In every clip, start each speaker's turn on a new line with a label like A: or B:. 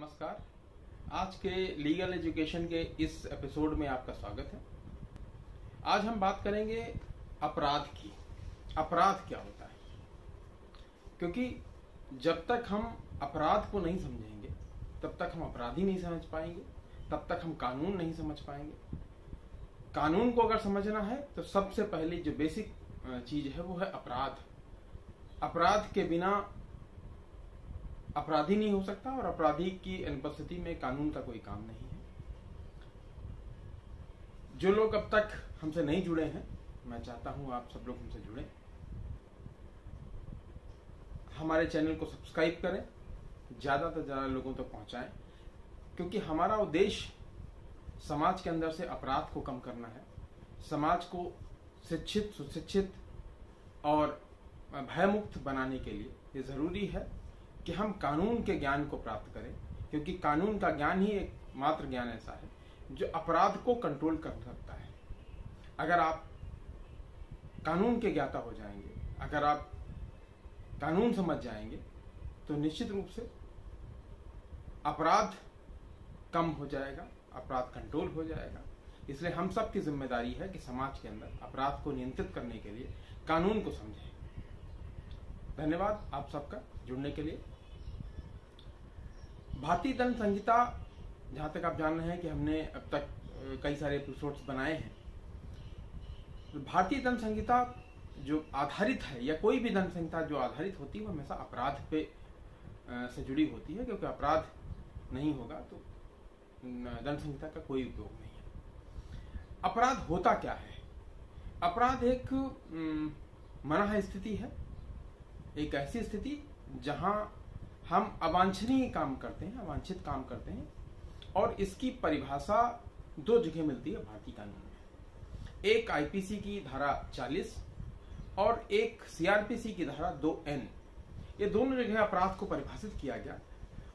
A: नमस्कार। आज के लीगल एजुकेशन के इस एपिसोड में आपका स्वागत है। आज हम बात करेंगे अपराध की। अपराध क्या होता है, क्योंकि जब तक हम अपराध को नहीं समझेंगे तब तक हम अपराधी नहीं समझ पाएंगे, तब तक हम कानून नहीं समझ पाएंगे। कानून को अगर समझना है तो सबसे पहली जो बेसिक चीज है वो है अपराध। अपराध के बिना अपराधी नहीं हो सकता और अपराधी की अनुपस्थिति में कानून का कोई काम नहीं है। जो लोग अब तक हमसे नहीं जुड़े हैं, मैं चाहता हूं आप सब लोग हमसे जुड़ें। हमारे चैनल को सब्सक्राइब करें, ज्यादा से ज्यादा लोगों तक पहुंचाएं, क्योंकि हमारा उद्देश्य समाज के अंदर से अपराध को कम करना है। समाज को शिक्षित, सुशिक्षित और भयमुक्त बनाने के लिए ये जरूरी है कि हम कानून के ज्ञान को प्राप्त करें, क्योंकि कानून का ज्ञान ही एकमात्र ज्ञान ऐसा है जो अपराध को कंट्रोल कर सकता है। अगर आप कानून के ज्ञाता हो जाएंगे, अगर आप कानून समझ जाएंगे, तो निश्चित रूप से अपराध कम हो जाएगा, अपराध कंट्रोल हो जाएगा। इसलिए हम सब की जिम्मेदारी है कि समाज के अंदर अपराध को नियंत्रित करने के लिए कानून को समझें। धन्यवाद आप सबका जुड़ने के लिए। भारतीय दंड संहिता, जहां तक आप जान रहे हैं कि हमने अब तक कई सारे एपिसोड्स बनाए हैं, तो भारतीय दंड संहिता जो आधारित है, या कोई भी दंड संहिता जो आधारित होती है वो हमेशा अपराध पे से जुड़ी होती है, क्योंकि अपराध नहीं होगा तो दंड संहिता का कोई उपयोग नहीं है। अपराध होता क्या है? अपराध एक मनाह स्थिति है, एक ऐसी स्थिति जहां हम अवांछनीय काम करते हैं, अवांछित काम करते हैं, और इसकी परिभाषा दो जगह मिलती है भारतीय कानून में। एक आईपीसी की धारा 40 और एक सीआरपीसी की धारा 2N। ये दोनों जगह अपराध को परिभाषित किया गया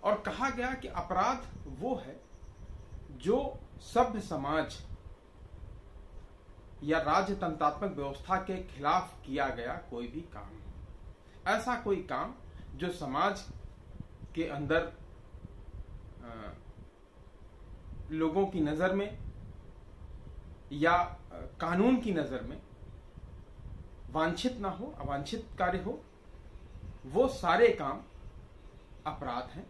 A: और कहा गया कि अपराध वो है जो सभ्य समाज या राजतंत्रात्मक व्यवस्था के खिलाफ किया गया कोई भी काम। ऐसा कोई काम जो समाज के अंदर लोगों की नजर में या कानून की नजर में वांछित ना हो, अवांछित कार्य हो, वो सारे काम अपराध हैं।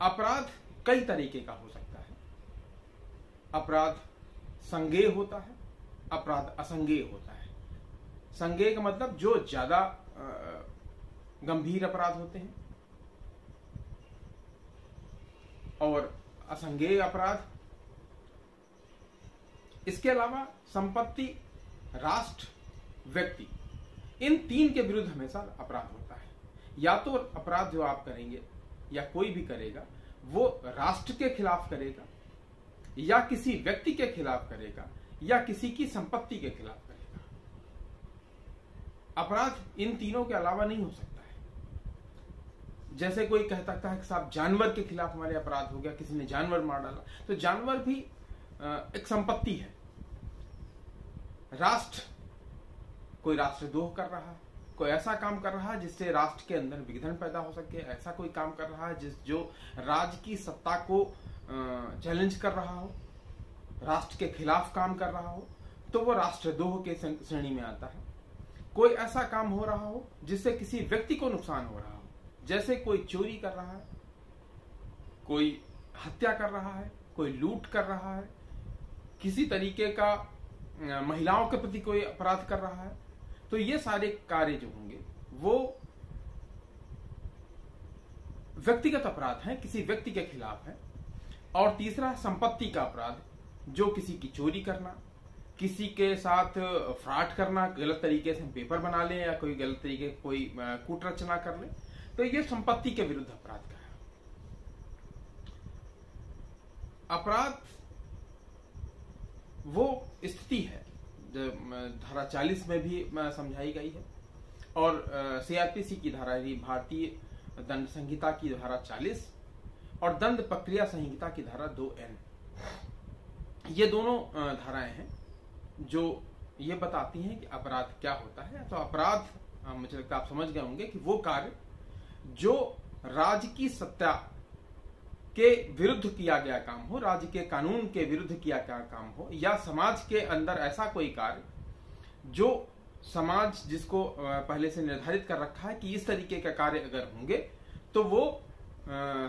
A: अपराध कई तरीके का हो सकता है। अपराध संज्ञेय होता है, अपराध असंज्ञेय होता है। संज्ञेय का मतलब जो ज्यादा गंभीर अपराध होते हैं, और असंज्ञेय अपराध। इसके अलावा संपत्ति, राष्ट्र, व्यक्ति, इन तीन के विरुद्ध हमेशा अपराध होता है। या तो अपराध जो आप करेंगे या कोई भी करेगा वो राष्ट्र के खिलाफ करेगा, या किसी व्यक्ति के खिलाफ करेगा, या किसी की संपत्ति के खिलाफ करेगा। अपराध इन तीनों के अलावा नहीं हो सकता है। जैसे कोई कह सकता है कि साहब जानवर के खिलाफ हमारे अपराध हो गया, किसी ने जानवर मार डाला, तो जानवर भी एक संपत्ति है। राष्ट्र, कोई राष्ट्रद्रोह कर रहा है, कोई ऐसा काम कर रहा है जिससे राष्ट्र के अंदर विघटन पैदा हो सके, ऐसा कोई काम कर रहा है जो राज्य की सत्ता को चैलेंज कर रहा हो, राष्ट्र के खिलाफ काम कर रहा हो, तो वो राष्ट्रद्रोह के श्रेणी में आता है। कोई ऐसा काम हो रहा हो जिससे किसी व्यक्ति को नुकसान हो रहा हो, जैसे कोई चोरी कर रहा है, कोई हत्या कर रहा है, कोई लूट कर रहा है, किसी तरीके का महिलाओं के प्रति कोई अपराध कर रहा है, तो ये सारे कार्य जो होंगे वो व्यक्तिगत अपराध हैं, किसी व्यक्ति के खिलाफ है। और तीसरा संपत्ति का अपराध, जो किसी की चोरी करना, किसी के साथ फ्रॉड करना, गलत तरीके से पेपर बना ले या कोई गलत तरीके कोई कूट रचना कर ले, तो ये संपत्ति के विरुद्ध अपराध का है। अपराध वो स्थिति है जो धारा 40 में भी समझाई गई है, और सीआरपीसी की धारा, भारतीय दंड संहिता की धारा 40 और दंड प्रक्रिया संहिता की धारा 2N, ये दोनों धाराएं हैं जो ये बताती हैं कि अपराध क्या होता है। तो अपराध, मुझे लगता है आप समझ गए होंगे कि वो कार्य जो राज्य की सत्ता के विरुद्ध किया गया काम हो, राज्य के कानून के विरुद्ध किया गया काम हो, या समाज के अंदर ऐसा कोई कार्य जो समाज जिसको पहले से निर्धारित कर रखा है कि इस तरीके का कार्य अगर होंगे तो वो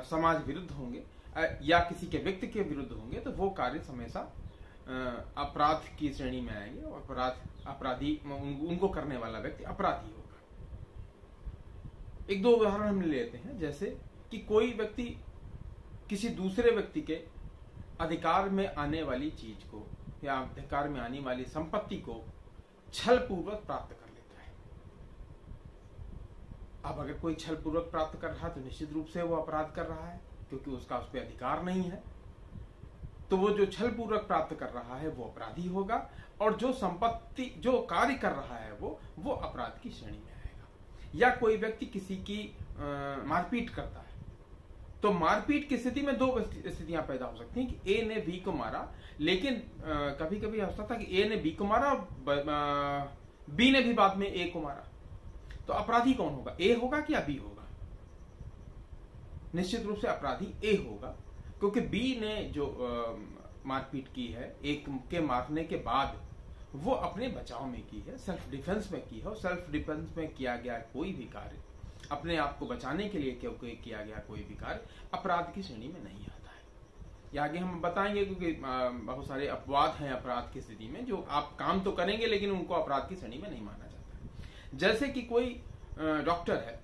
A: समाज विरुद्ध होंगे या किसी के व्यक्ति के विरुद्ध होंगे, तो वो कार्य हमेशा अपराध की श्रेणी में आएंगे और अपराधी उनको करने वाला व्यक्ति अपराधी होगा। एक दो उदाहरण हम लेते हैं, जैसे कि कोई व्यक्ति किसी दूसरे व्यक्ति के अधिकार में आने वाली चीज को या अधिकार में आने वाली संपत्ति को छल पूर्वक प्राप्त कर लेता है। अब अगर कोई छल पूर्वक प्राप्त कर रहा है तो निश्चित रूप से वो अपराध कर रहा है, क्योंकि उसका उस पर अधिकार नहीं है। तो वो जो छल पूर्वक प्राप्त कर रहा है वो अपराधी होगा, और जो संपत्ति जो कार्य कर रहा है वो अपराध की श्रेणी में आएगा। या कोई व्यक्ति किसी की मारपीट करता है, तो मारपीट की स्थिति में दो स्थितियां पैदा हो सकती हैं कि ए ने बी को मारा, लेकिन कभी कभी होता था कि ए ने बी को मारा और बी ने भी बाद में ए को मारा। तो अपराधी कौन होगा, ए होगा कि या बी होगा? निश्चित रूप से अपराधी ए होगा, क्योंकि बी ने जो मारपीट की है एक के मारने के बाद वो अपने बचाव में की है, सेल्फ डिफेंस में की है, और सेल्फ डिफेंस में किया गया कोई भी कार्य, अपने आप को बचाने के लिए किया गया कोई भी कार्य अपराध की श्रेणी में नहीं आता है। ये आगे हम बताएंगे, क्योंकि बहुत सारे अपवाद हैं अपराध की स्थिति में, जो आप काम तो करेंगे लेकिन उनको अपराध की श्रेणी में नहीं माना जाता है। जैसे कि कोई डॉक्टर है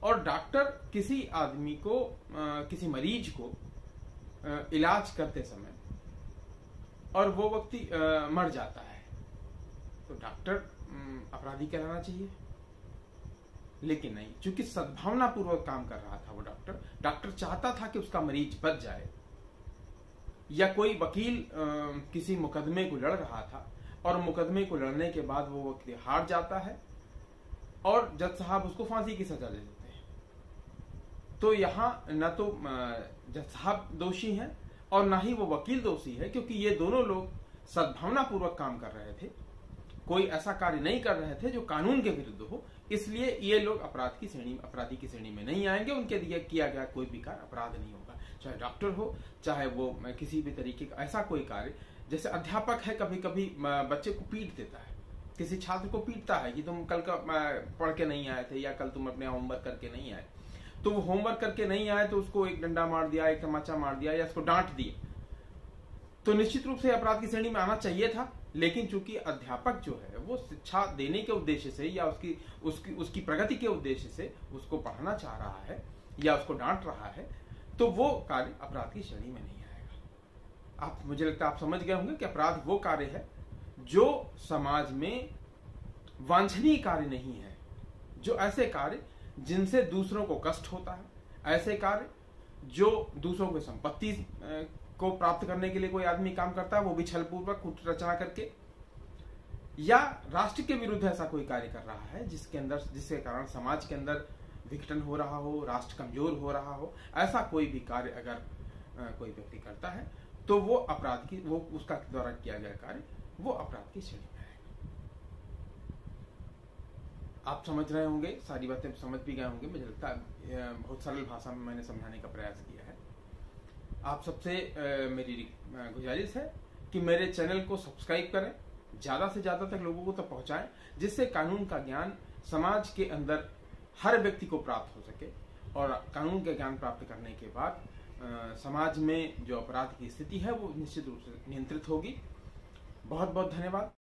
A: और डॉक्टर किसी आदमी को किसी मरीज को इलाज करते समय और वो व्यक्ति मर जाता है, तो डॉक्टर अपराधी कहलाना चाहिए। लेकिन नहीं, चूंकि सद्भावना पूर्वक काम कर रहा था वो डॉक्टर चाहता था कि उसका मरीज बच जाए, या कोई वकील किसी मुकदमे को लड़ रहा था और मुकदमे को लड़ने के बाद वो व्यक्ति हार जाता है और जज साहब उसको फांसी की सजा दे देते हैं, तो यहाँ न तो जज साहब दोषी हैं और ना ही वो वकील दोषी है, क्योंकि ये दोनों लोग सद्भावना पूर्वक काम कर रहे थे, कोई ऐसा कार्य नहीं कर रहे थे जो कानून के विरुद्ध हो। इसलिए ये लोग अपराधी की श्रेणी में नहीं आएंगे, उनके लिए किया गया कोई भी कार्य अपराध नहीं होगा, चाहे डॉक्टर हो, चाहे वो किसी भी तरीके का ऐसा कोई कार्य। जैसे अध्यापक है, कभी कभी बच्चे को पीट देता है, किसी छात्र को पीटता है कि तुम कल का पढ़ के नहीं आए थे, या कल तुम अपने होमवर्क करके नहीं आए, तो वो होमवर्क करके नहीं आए तो उसको एक डंडा मार दिया, एक तमाचा मार दिया, या उसको डांट दिया, तो निश्चित रूप से अपराध की श्रेणी में आना चाहिए था। लेकिन चूंकि अध्यापक जो है वो शिक्षा देने के उद्देश्य से या उसकी प्रगति के उद्देश्य से उसको पढ़ाना चाह रहा है या उसको डांट रहा है, तो वो कार्य अपराध की श्रेणी में नहीं आएगा। मुझे लगता है आप समझ गए होंगे कि अपराध वो कार्य है जो समाज में वांछनीय कार्य नहीं है, जो ऐसे कार्य जिनसे दूसरों को कष्ट होता है, ऐसे कार्य जो दूसरों की संपत्ति को प्राप्त करने के लिए कोई आदमी काम करता है, वो भी छलपूर्वक कूट रचना करके, या राष्ट्र के विरुद्ध ऐसा कोई कार्य कर रहा है जिसके कारण समाज के अंदर विघटन हो रहा हो, राष्ट्र कमजोर हो रहा हो, ऐसा कोई भी कार्य अगर कोई व्यक्ति करता है तो वो उसका द्वारा किया गया कार्य वो अपराध की श्रेणी में आएगा। आप समझ रहे होंगे, सारी बातें समझ भी गए होंगे। मुझे लगता है बहुत सरल भाषा में मैंने समझाने का प्रयास किया है। आप सबसे मेरी गुजारिश है कि मेरे चैनल को सब्सक्राइब करें, ज्यादा से ज्यादा तक लोगों को तक पहुंचाएं, जिससे कानून का ज्ञान समाज के अंदर हर व्यक्ति को प्राप्त हो सके, और कानून का ज्ञान प्राप्त करने के बाद समाज में जो अपराध की स्थिति है वो निश्चित रूप से नियंत्रित होगी। बहुत बहुत धन्यवाद।